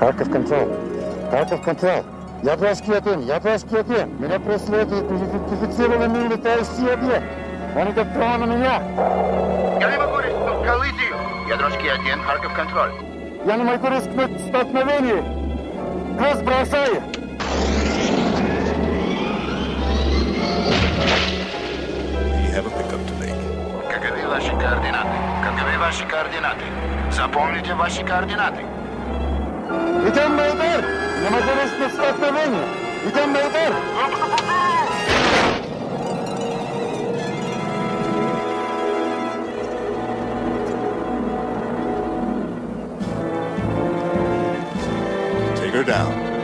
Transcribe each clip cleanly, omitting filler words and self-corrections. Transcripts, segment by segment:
Харьков контроль. Харьков контроль. Японский отель. Меня преследует идентифицированный летающий объект. Он идет прямо на меня. Я не могу рискнуть коллизию. Ядровский один, Харьков контроль. Я не могу рискнуть столкновение. Газ бросаю. Каковы ваши координаты? Запомните ваши координаты. Идем на удар! Не могу рискнуть столкновение! Идем на удар! Take her down.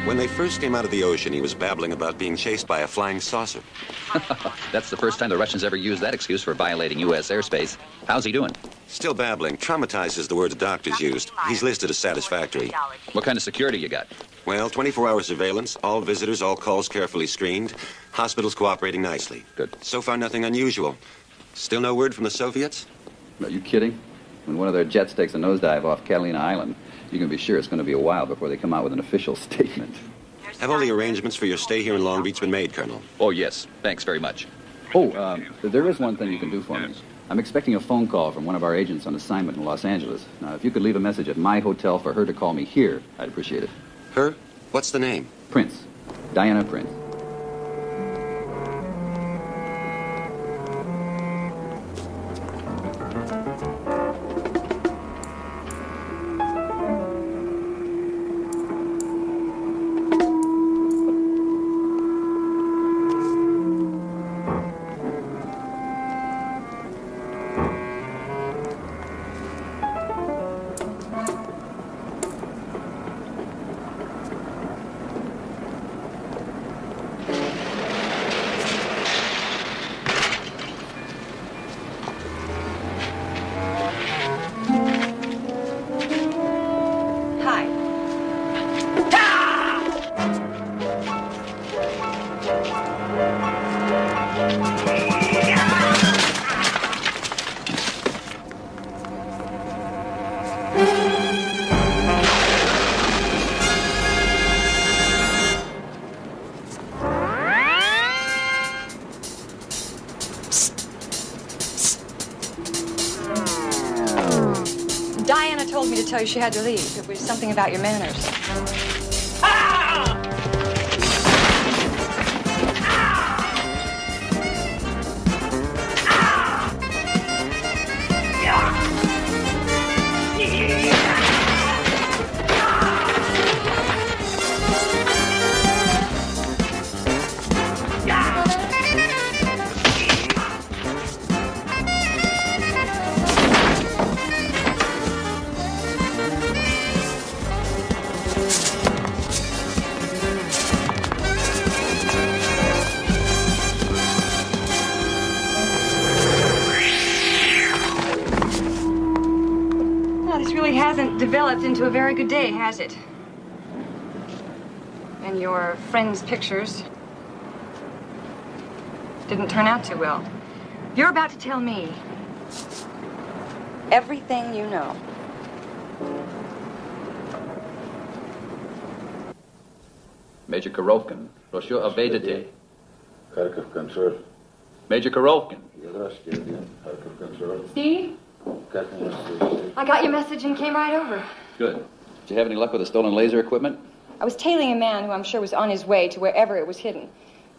When they first came out of the ocean, he was babbling about being chased by a flying saucer. That's the first time the Russians ever used that excuse for violating U.S. airspace. How's he doing? Still babbling. Traumatized is the word the doctors used. He's listed as satisfactory. What kind of security you got? Well, 24-hour surveillance, all visitors, all calls carefully screened. Hospitals cooperating nicely. Good. So far, nothing unusual. Still no word from the Soviets? Are you kidding? When one of their jets takes a nosedive off Catalina Island, you can be sure it's going to be a while before they come out with an official statement. Have all the arrangements for your stay here in Long Beach been made, Colonel? Oh, yes. Thanks very much. Oh, there is one thing you can do for me. I'm expecting a phone call from one of our agents on assignment in Los Angeles. Now, if you could leave a message at my hotel for her to call me here, I'd appreciate it. Her? What's the name? Prince. Diana Prince. Diana told me to tell you she had to leave. It was something about your manners. hasn't developed into a very good day, has it? And your friend's pictures didn't turn out too well. You're about to tell me everything you know. Major Korovkin, прошу обедать. Kharkov Control. Major Korovkin. Kharkov Control. Steve? I got your message and came right over. Good. Did you have any luck with the stolen laser equipment? I was tailing a man who I'm sure was on his way to wherever it was hidden.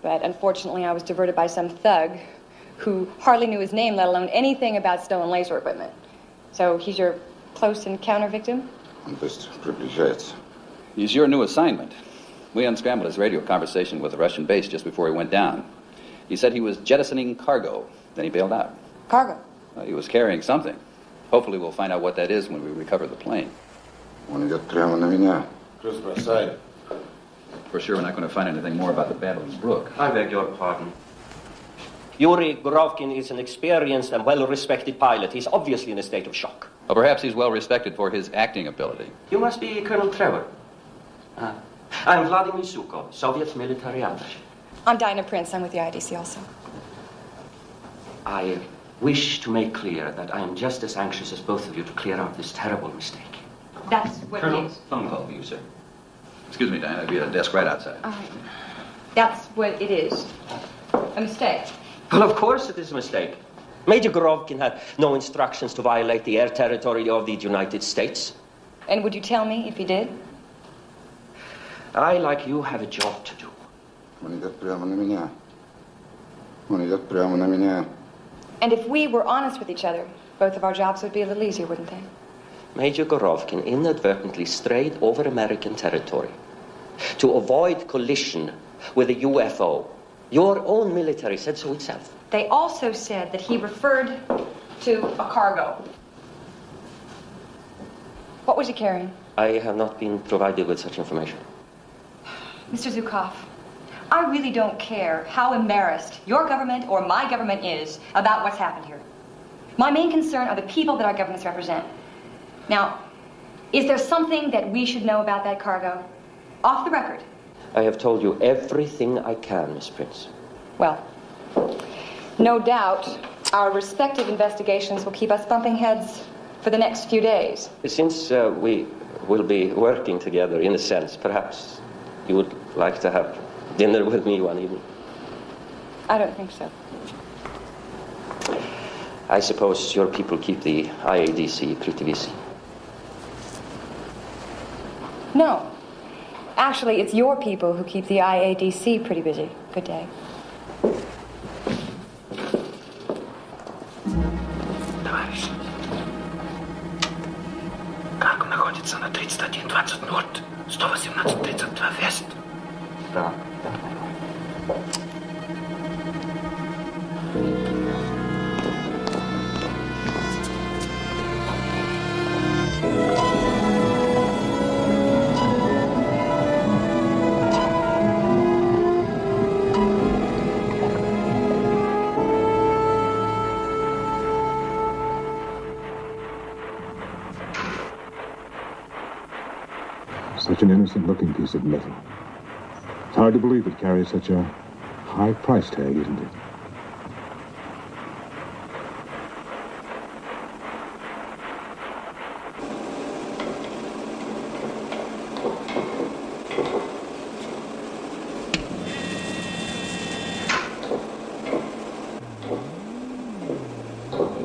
But unfortunately, I was diverted by some thug who hardly knew his name, let alone anything about stolen laser equipment. So he's your close encounter victim? He's your new assignment. We unscrambled his radio conversation with the Russian base just before he went down. He said he was jettisoning cargo. Then he bailed out. Cargo? He was carrying something. Hopefully we'll find out what that is when we recover the plane. Он идет прямо на меня. Плюс бросает. For sure we're not going to find anything more about the Babylon Brook. I beg your pardon. Yuri Gorovkin is an experienced and well-respected pilot. He's obviously in a state of shock. Well, perhaps he's well-respected for his acting ability. You must be Colonel Trevor. I'm Vladimir Zukov, Soviet military attaché. I'm Dinah Prince. I'm with the IDC also. I wish to make clear that I am just as anxious as both of you to clear up this terrible mistake. That's what Colonel, it is. phone call for you, sir. Excuse me, Diana. I'll be at a desk right outside. That's what it is. A mistake. Well, of course it is a mistake. Major Gorovkin had no instructions to violate the air territory of the United States. And would you tell me if he did? I, like you, have a job to do. Он идет прямо на меня. Он идет прямо на меня. And if we were honest with each other, both of our jobs would be a little easier, wouldn't they? Major Gorovkin inadvertently strayed over American territory to avoid collision with a UFO. Your own military said so itself. They also said that he referred to a cargo. What was he carrying? I have not been provided with such information. Mr. Zukov, I really don't care how embarrassed your government or my government is about what's happened here. My main concern are the people that our governments represent. Now, is there something that we should know about that cargo? Off the record. I have told you everything I can, Miss Prince. Well, no doubt our respective investigations will keep us bumping heads for the next few days. Since we will be working together, in a sense, perhaps you would like to have dinner with me one evening. I don't think so. I suppose your people keep the IADC pretty busy. No. Actually, it's your people who keep the IADC pretty busy. Good day. Товарищ, Карго находится на 3120 Норд, 118-32 Вест. Да. Such an innocent-looking piece of metal. It's hard to believe it carries such a high price tag, isn't it?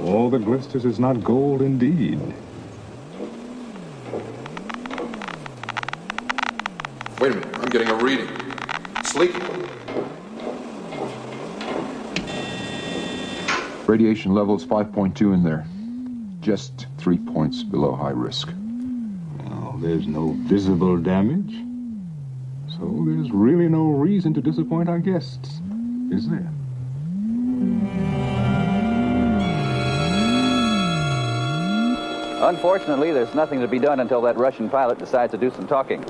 All that glisters is not gold indeed. Wait a minute, I'm getting a reading. It's leaking. Radiation levels 5.2 in there. Just 3 points below high risk. Well, there's no visible damage. So there's really no reason to disappoint our guests, is there? Unfortunately, there's nothing to be done until that Russian pilot decides to do some talking.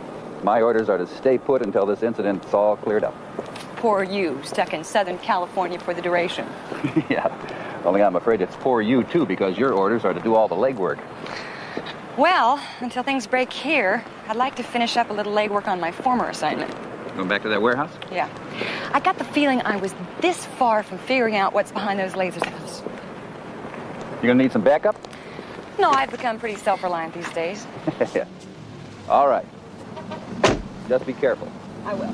My orders are to stay put until this incident's all cleared up. Poor you, stuck in Southern California for the duration. Yeah, only I'm afraid it's poor you, too, because your orders are to do all the legwork. Well, until things break here, I'd like to finish up a little legwork on my former assignment. Going back to that warehouse? Yeah. I got the feeling I was this far from figuring out what's behind those laser cells. You gonna need some backup? No, I've become pretty self-reliant these days. Yeah. All right. Just be careful. I will.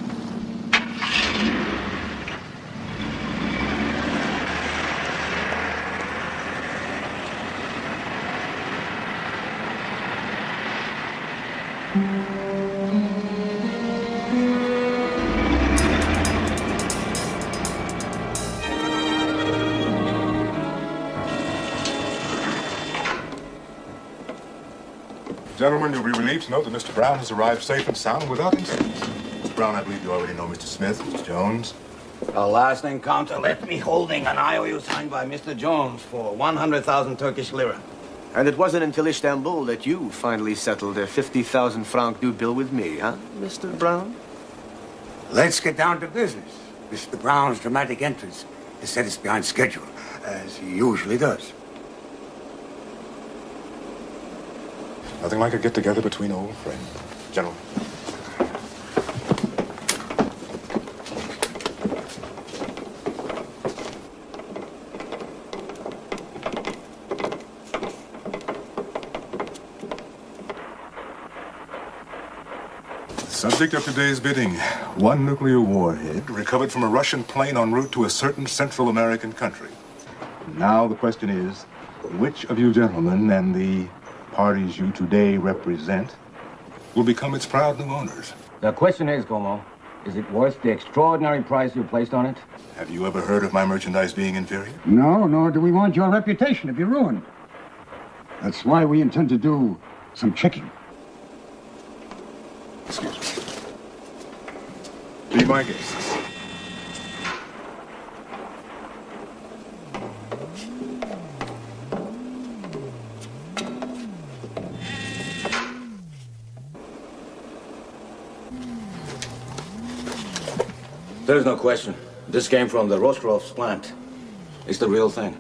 Gentlemen, you'll be relieved to know that Mr. Brown has arrived safe and sound without incident. Mr. Brown, I believe you already know Mr. Smith, Mr. Jones. Our last encounter left me holding an IOU signed by Mr. Jones for 100,000 Turkish lira. And it wasn't until Istanbul that you finally settled a 50,000 franc due bill with me, huh, Mr. Brown? Let's get down to business. Mr. Brown's dramatic entrance has set us behind schedule, as he usually does. Nothing like a get-together between old friends. Gentlemen. Subject of today's bidding, one nuclear warhead recovered from a Russian plane en route to a certain Central American country. Now the question is, which of you gentlemen and the parties you today represent will become its proud new owners? The question is, Como, is it worth the extraordinary price you placed on it? Have you ever heard of my merchandise being inferior? No, nor do we want your reputation to be ruined. That's why we intend to do some checking. Excuse me. Be my guests. There's no question. This came from the Rostrov's plant. It's the real thing.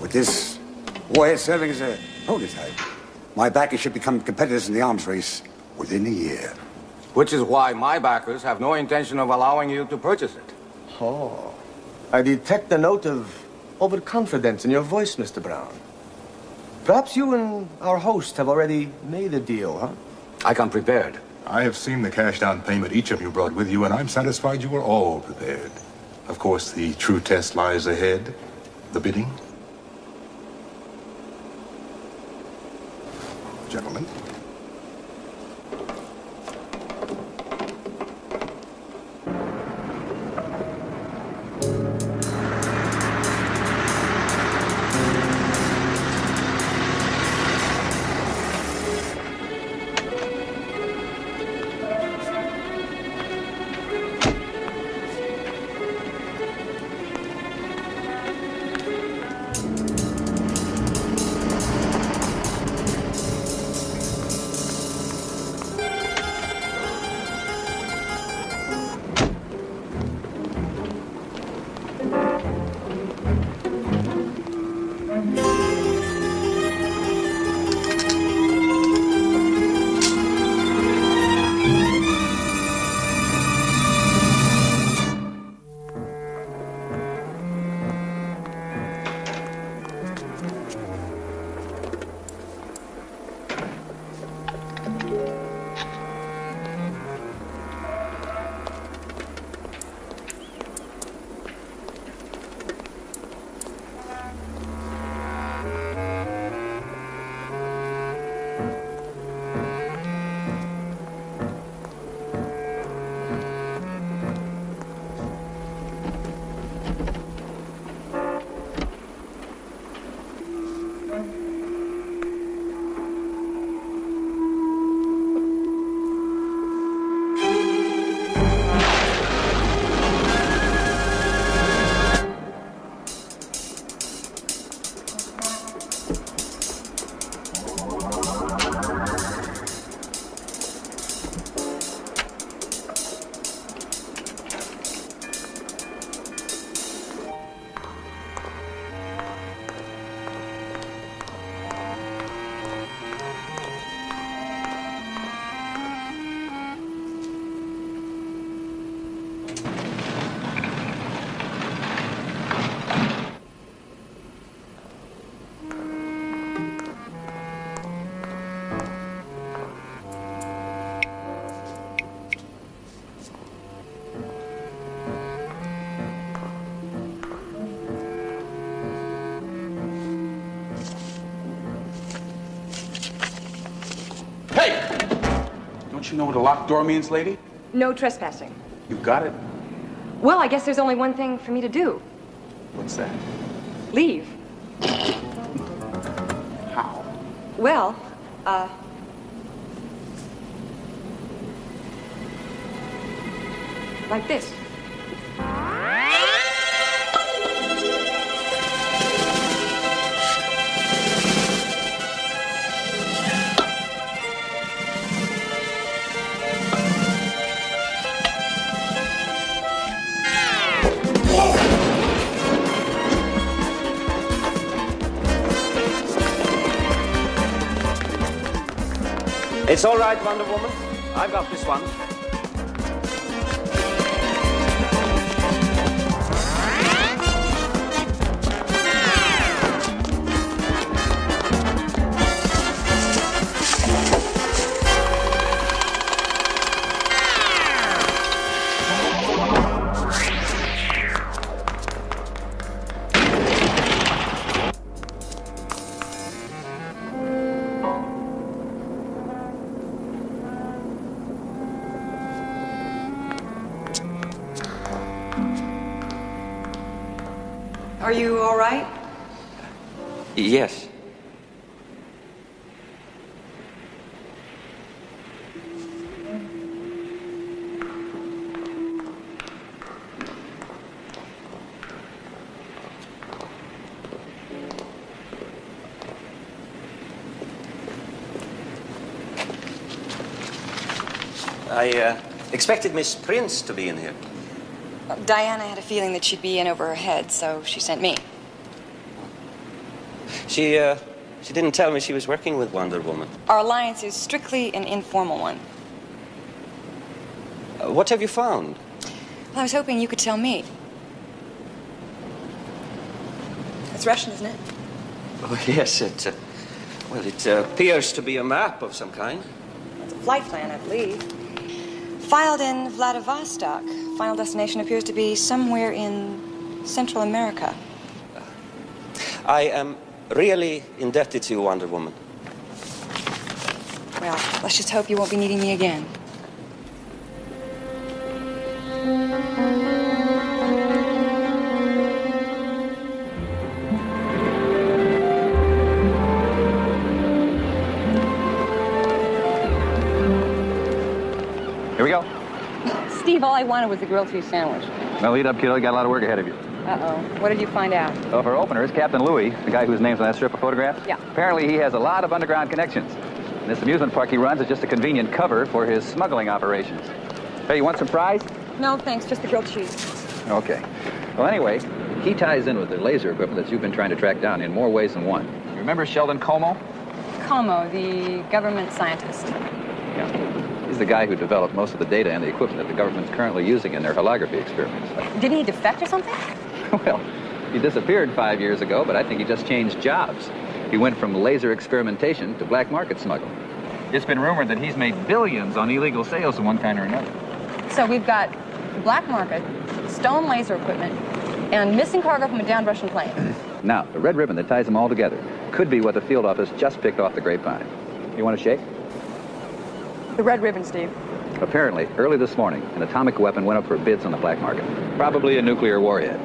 With this warhead serving as a prototype, my backers should become competitors in the arms race within a year. Which is why my backers have no intention of allowing you to purchase it. Oh, I detect a note of overconfidence in your voice, Mr. Brown. Perhaps you and our host have already made a deal, huh? I come prepared. I have seen the cash down payment each of you brought with you, and I'm satisfied you are all prepared. Of course, the true test lies ahead. The bidding. Gentlemen. Don't you know what a locked door means, lady? No trespassing. You got it. Well, I guess there's only one thing for me to do. What's that? Leave. How? Well, like this. It's all right, Wonder Woman. I've got this one. Are you all right? Yes. I expected Miss Prince to be in here. Diana had a feeling that she'd be in over her head, so she sent me. She didn't tell me she was working with Wonder Woman. Our alliance is strictly an informal one. What have you found? Well, I was hoping you could tell me. It's Russian, isn't it? Oh, yes, it appears to be a map of some kind. It's a flight plan, I believe. Filed in Vladivostok. Final destination appears to be somewhere in Central America. I am really indebted to you, Wonder Woman. Well, let's just hope you won't be needing me again. Here we go. Steve, all I wanted was a grilled cheese sandwich. Well, lead up, kiddo. You got a lot of work ahead of you. Uh-oh. What did you find out? Well, for openers, Captain Louis, the guy whose name's on that strip of photographs. Yeah. Apparently, he has a lot of underground connections. And this amusement park he runs is just a convenient cover for his smuggling operations. Hey, you want some fries? No, thanks. Just the grilled cheese. Okay. Well, anyway, he ties in with the laser equipment that you've been trying to track down in more ways than one. You remember Sheldon Como? Como, the government scientist. Yeah. He's the guy who developed most of the data and the equipment that the government's currently using in their holography experiments. Didn't he defect or something? Well, he disappeared 5 years ago, but I think he just changed jobs. He went from laser experimentation to black market smuggling. It's been rumored that he's made billions on illegal sales of one kind or another. So we've got black market, stolen laser equipment, and missing cargo from a downed Russian plane. Now, the red ribbon that ties them all together could be what the field office just picked off the grapevine. You want to shake? The red ribbon, Steve. Apparently, early this morning, an atomic weapon went up for bids on the black market. Probably a nuclear warhead.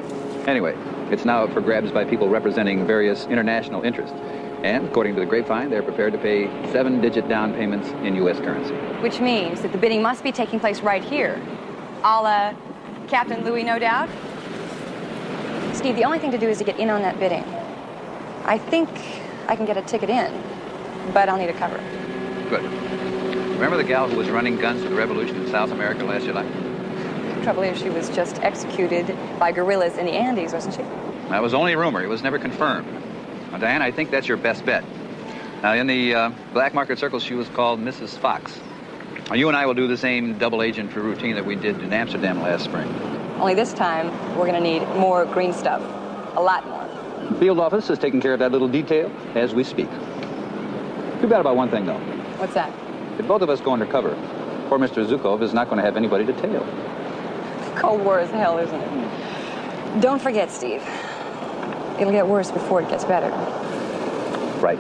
Anyway, it's now up for grabs by people representing various international interests. And, according to the grapevine, they're prepared to pay 7-digit down payments in U.S. currency. Which means that the bidding must be taking place right here. A la Captain Louis, no doubt. Steve, the only thing to do is to get in on that bidding. I think I can get a ticket in, but I'll need a cover. Good. Remember the gal who was running guns for the revolution in South America last July? The trouble is she was just executed by guerrillas in the Andes, wasn't she? That was only a rumor. It was never confirmed. Now, Diane, I think that's your best bet. Now, in the black market circles, she was called Mrs. Fox. Now, you and I will do the same double agent routine that we did in Amsterdam last spring. Only this time, we're going to need more green stuff. A lot more. The field office is taking care of that little detail as we speak. Too bad about one thing, though. What's that? If both of us go undercover, poor Mr. Zukov is not going to have anybody to tail. Cold War is hell, isn't it? Don't forget, Steve. It'll get worse before it gets better. Right.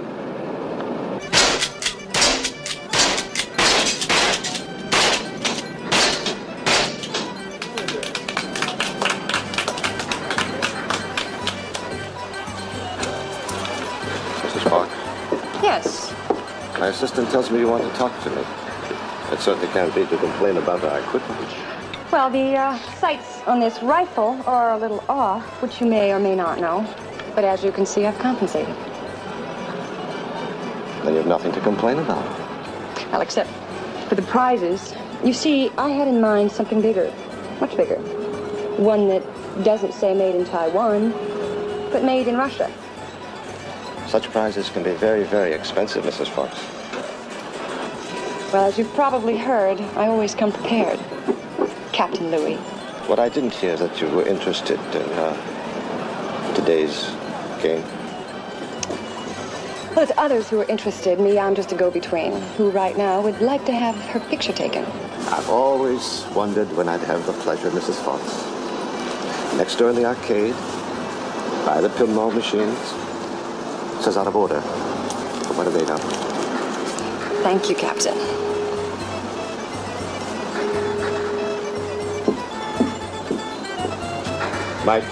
My assistant tells me you want to talk to me. It certainly can't be to complain about our equipment. Well, the sights on this rifle are a little off, which you may or may not know. But as you can see, I've compensated. Then you have nothing to complain about. Well, except for the prizes. You see, I had in mind something bigger, much bigger. One that doesn't say made in Taiwan, but made in Russia. Such prizes can be very, very expensive, Mrs. Fox. Well, as you've probably heard, I always come prepared. Captain Louis. What I didn't hear that you were interested in today's game. Well, it's others who are interested. Me, I'm just a go-between, who right now would like to have her picture taken. I've always wondered when I'd have the pleasure, Mrs. Fox. Next door in the arcade, by the pinball machines. It says out of order. But what are they now? Thank you, Captain. Mike,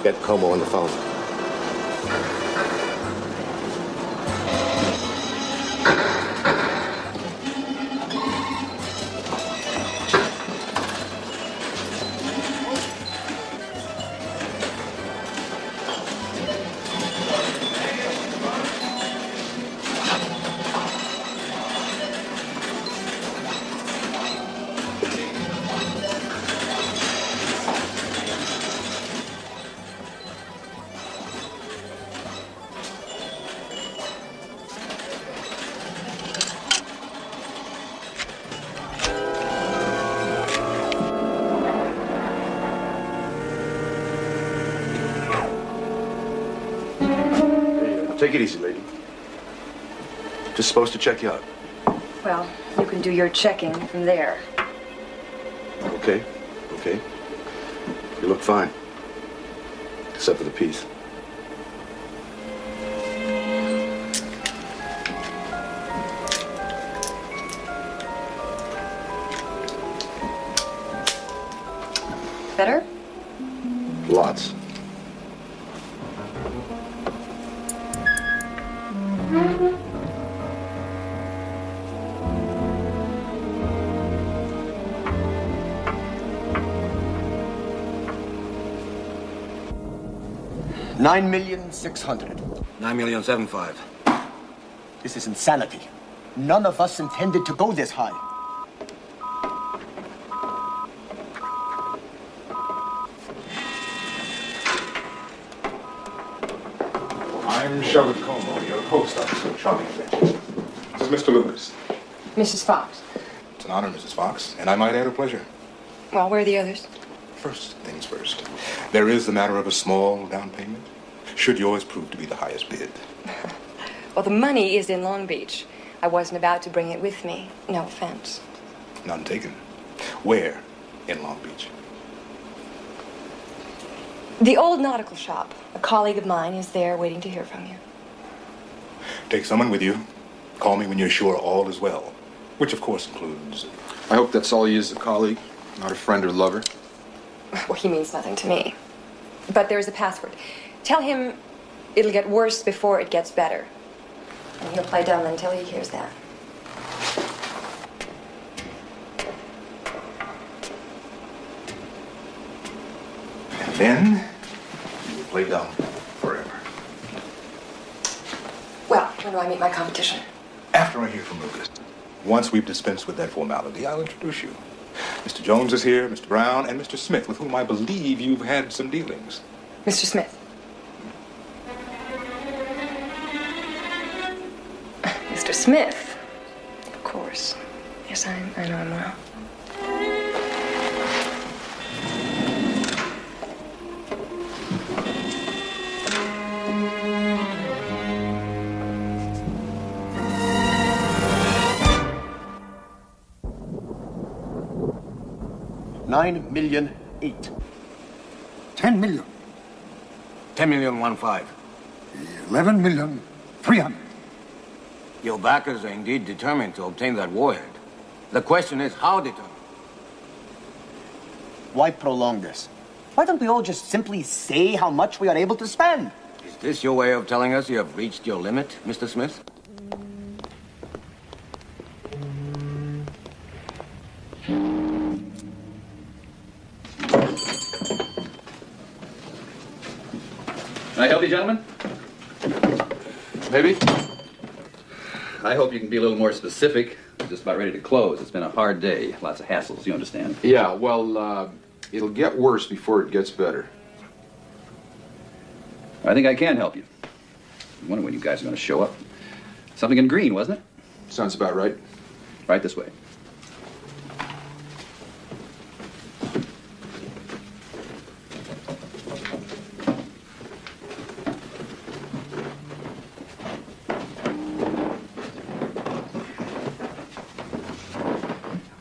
get Como on the phone. Take it easy, lady. Just supposed to check you out. Well, you can do your checking from there. Okay, okay. You look fine. Except for the piece. Better? Lots. $9,600,000. $9,750,000. This is insanity. None of us intended to go this high. I'm Sheldon Como, your host on this charming adventure. This is Mr. Lewis. Mrs. Fox. It's an honor, Mrs. Fox, and I might add a pleasure. Well, where are the others? First things first. There is the matter of a small down payment, should yours prove to be the highest bid. Well, the money is in Long Beach. I wasn't about to bring it with me. No offense. None taken. Where in Long Beach? The old nautical shop. A colleague of mine is there waiting to hear from you. Take someone with you. Call me when you're sure all is well. Which, of course, includes... I hope that's all he is, a colleague, not a friend or lover. Well, he means nothing to me. But there's a password. Tell him it'll get worse before it gets better. And he'll play dumb until he hears that. And then, you will play dumb forever. Well, when do I meet my competition? After I hear from Lucas. Once we've dispensed with that formality, I'll introduce you. Mr. Jones is here, Mr. Brown, and Mr. Smith, with whom I believe you've had some dealings. Mr. Smith. Mr. Smith. Of course. Yes, I know him well. $9,000,008. 10 million. $10,000,015. 11,300,000. Your backers are indeed determined to obtain that warhead. The question is, how determined? Why prolong this? Why don't we all just simply say how much we are able to spend? Is this your way of telling us you have reached your limit, Mr. Smith? help you, gentlemen? Maybe. I hope you can be a little more specific. I'm just about ready to close. It's been a hard day. Lots of hassles, you understand? Yeah, well, it'll get worse before it gets better. I think I can help you. I wonder when you guys are going to show up. Something in green, wasn't it? Sounds about right. Right this way.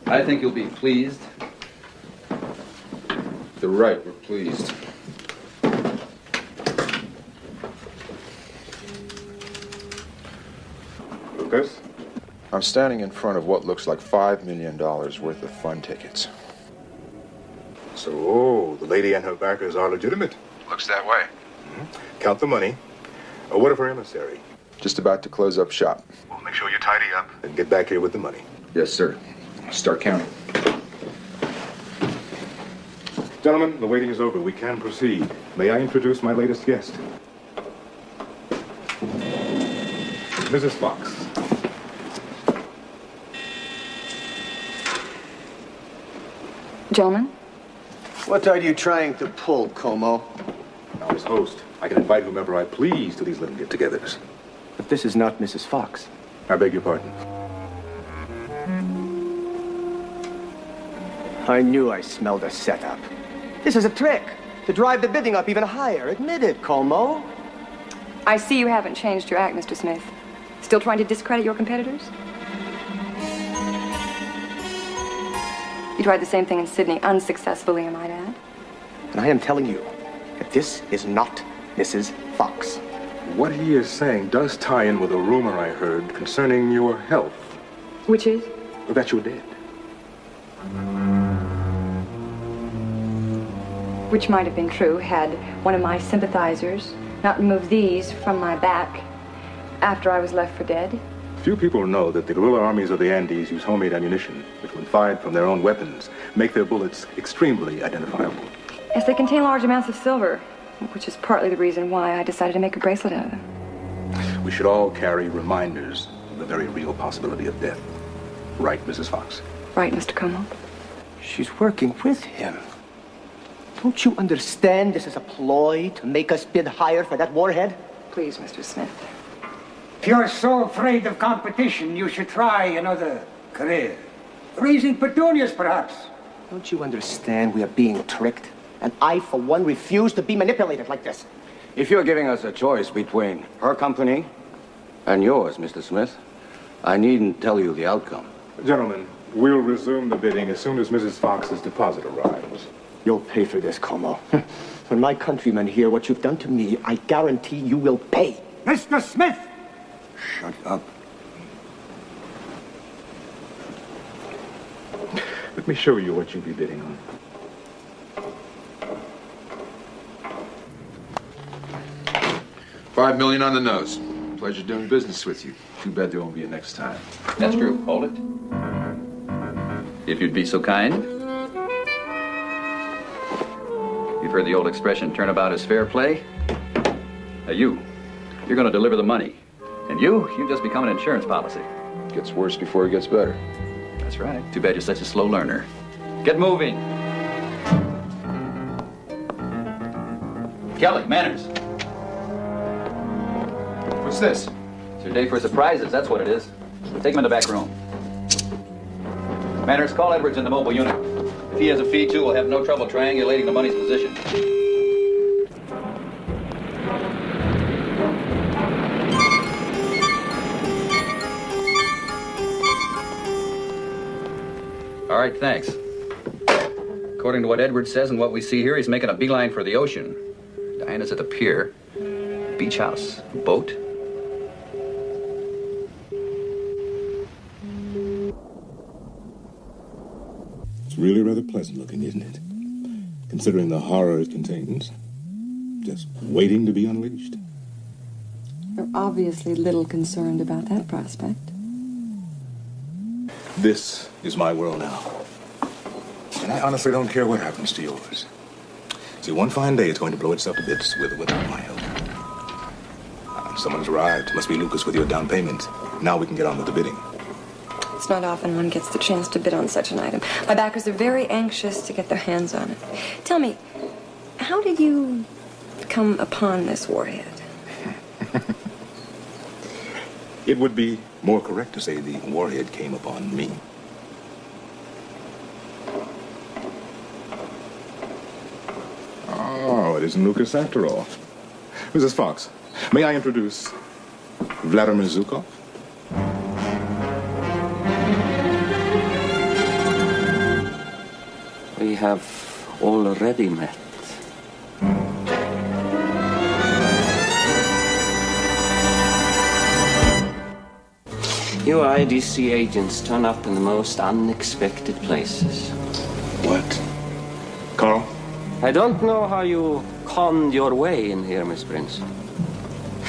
I think you'll be pleased. They're right, we're pleased. Lucas? I'm standing in front of what looks like $5 million worth of fund tickets. So, the lady and her backers are legitimate. Looks that way. Count the money. What of her emissary? Just about to close up shop. Well, make sure you tidy up and get back here with the money. Yes, sir. Start counting. Gentlemen, the waiting is over. We can proceed. May I introduce my latest guest? Mrs. Fox. Gentlemen? What are you trying to pull, Como? Now, as host, I can invite whomever I please to these little get-togethers. But this is not Mrs. Fox. I beg your pardon. I knew I smelled a setup. This is a trick to drive the bidding up even higher. Admit it, Como. I see you haven't changed your act, Mr. Smith. Still trying to discredit your competitors? You tried the same thing in Sydney, unsuccessfully, I might add. And I am telling you that this is not Mrs. Fox. What he is saying does tie in with a rumor I heard concerning your health. Which is? That you're dead. Which might have been true had one of my sympathizers not removed these from my back after I was left for dead. Few people know that the guerrilla armies of the Andes use homemade ammunition, which when fired from their own weapons, make their bullets extremely identifiable. Yes, they contain large amounts of silver, which is partly the reason why I decided to make a bracelet out of them. We should all carry reminders of the very real possibility of death. Right, Mrs. Fox? Right, Mr. Como. She's working with him. Don't you understand this is a ploy to make us bid higher for that warhead? Please, Mr. Smith. If you're so afraid of competition, you should try another career. Raising petunias, perhaps. Don't you understand we are being tricked? And I, for one, refuse to be manipulated like this. If you're giving us a choice between her company and yours, Mr. Smith, I needn't tell you the outcome. Gentlemen, we'll resume the bidding as soon as Mrs. Fox's deposit arrives. You'll pay for this, Como. When my countrymen hear what you've done to me, I guarantee you will pay. Mr. Smith! Shut up. Let me show you what you'll be bidding on. $5 million on the nose. Pleasure doing business with you. Too bad there won't be a next time. That's true. Hold it. If you'd be so kind. You've heard the old expression, turnabout is fair play. Now you're going to deliver the money. And you just become an insurance policy. Gets worse before it gets better. That's right. Too bad you're such a slow learner. Get moving. Kelly, Manners. What's this? It's your day for surprises, that's what it is. Take him in the back room. Manners, call Edwards in the mobile unit. If he has a fee, too, we'll have no trouble triangulating the money's position. All right, thanks. According to what Edwards says and what we see here, he's making a beeline for the ocean. Diana's at the pier. Beach house. Boat. It's really rather pleasant looking, isn't it? Considering the horror it contains. Just waiting to be unleashed. You're obviously little concerned about that prospect. This is my world now. And I honestly don't care what happens to yours. See, one fine day it's going to blow itself to bits with or without my help. on. Someone's arrived. Must be Lucas with your down payment. Now we can get on with the bidding. It's not often one gets the chance to bid on such an item. My backers are very anxious to get their hands on it. Tell me, how did you come upon this warhead? It would be more correct to say the warhead came upon me. Oh, it isn't Lucas after all. Mrs. Fox, may I introduce Vladimir Zhukov? We have already met. You IDC agents turn up in the most unexpected places. What? Carl? I don't know how you conned your way in here, Miss Prince.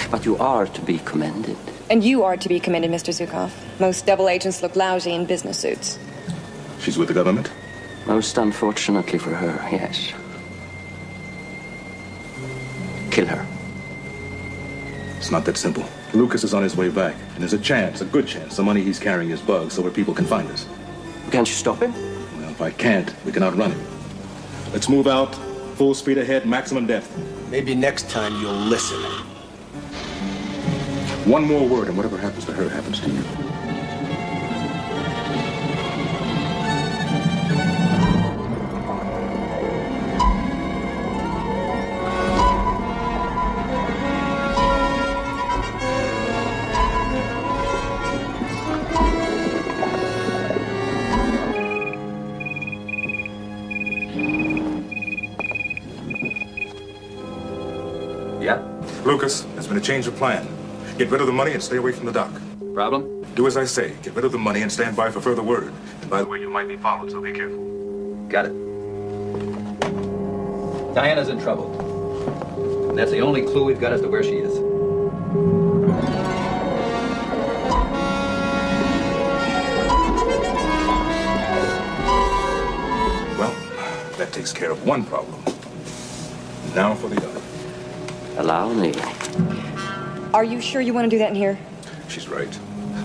But you are to be commended. And you are to be commended, Mr. Zhukov. Most double agents look lousy in business suits. She's with the government? Most unfortunately for her, yes. Kill her. It's not that simple. Lucas is on his way back, and there's a chance, a good chance, the money he's carrying is bugged so where people can find us. Can't you stop him? Well, if I can't, we can outrun him. Let's move out, full speed ahead, maximum depth. Maybe next time you'll listen. One more word, and whatever happens to her happens to you. Lucas, there's been a change of plan. Get rid of the money and stay away from the dock. Problem? Do as I say. Get rid of the money and stand by for further word. And by the way, you might be followed, so be careful. Got it. Diana's in trouble. And that's the only clue we've got as to where she is. Well, that takes care of one problem. Now for the other. Allow me. Are you sure you want to do that in here? She's right.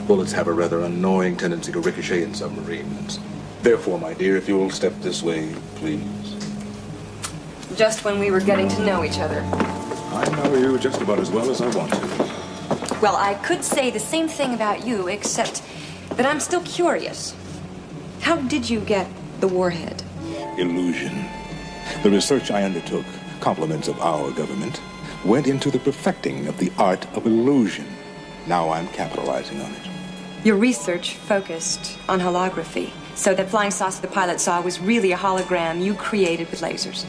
Bullets have a rather annoying tendency to ricochet in submarines. Therefore, my dear, if you'll step this way, please. Just when we were getting to know each other. I know you just about as well as I want to. Well, I could say the same thing about you, except that I'm still curious. How did you get the warhead? Illusion. The research I undertook, compliments of our government, went into the perfecting of the art of illusion. Now I'm capitalizing on it. Your research focused on holography, so that flying saucer the pilot saw was really a hologram you created with lasers.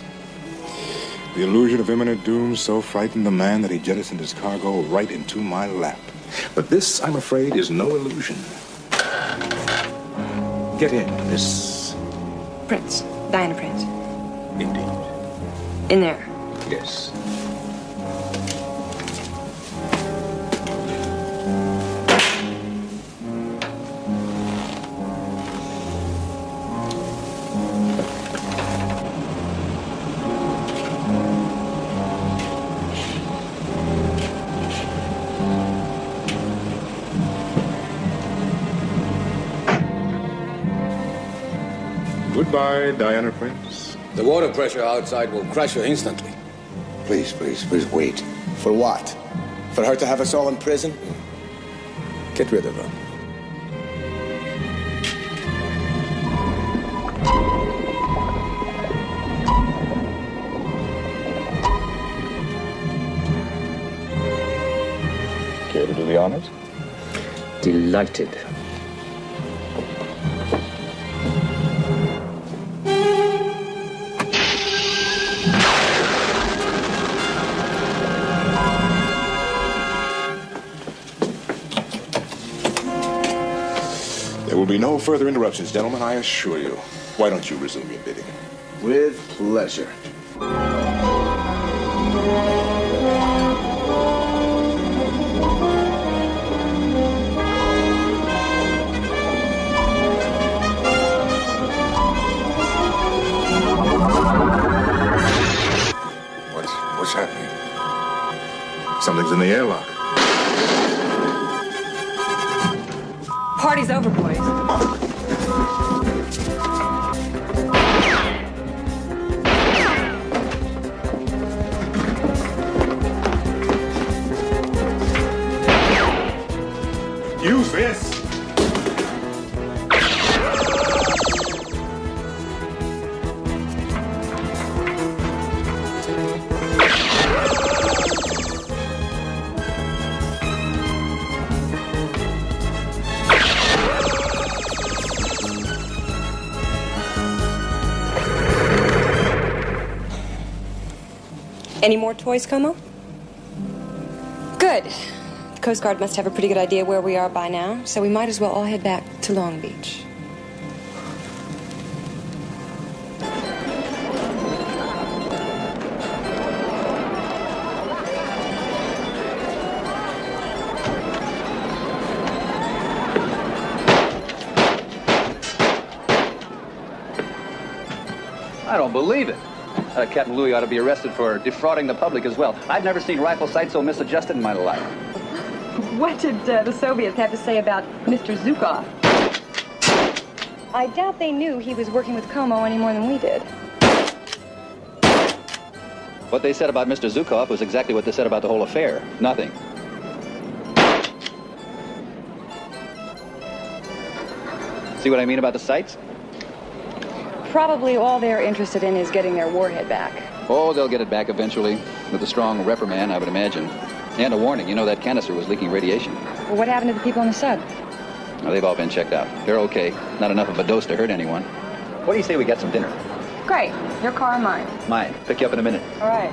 The illusion of imminent doom so frightened the man that he jettisoned his cargo right into my lap. But this, I'm afraid, is no illusion. Get in, Miss... Prince. Diana Prince. Indeed. In there. Yes. Goodbye, Diana Prince. The water pressure outside will crush her instantly. Please, please, please wait. For what? For her to have us all in prison? Get rid of her. Care to do the honors? Delighted. There will be no further interruptions, gentlemen, I assure you. Why don't you resume your bidding? With pleasure. What's happening? Something's in the airlock. Party's over, boys. Use this. Any more toys, Como? Good. The Coast Guard must have a pretty good idea where we are by now, so we might as well all head back to Long Beach. I don't believe it. Captain Louis ought to be arrested for defrauding the public as well. I've never seen rifle sights so misadjusted in my life. What did the Soviets have to say about Mr. Zhukov? I doubt they knew he was working with Como any more than we did. What they said about Mr. Zhukov was exactly what they said about the whole affair. Nothing. See what I mean about the sights? Probably all they're interested in is getting their warhead back. Oh, they'll get it back eventually. With a strong reprimand, I would imagine. And a warning. You know that canister was leaking radiation. Well, what happened to the people on the sub? Well, they've all been checked out. They're okay. Not enough of a dose to hurt anyone. What do you say we get some dinner? Great. Your car or mine? Mine. Pick you up in a minute. All right.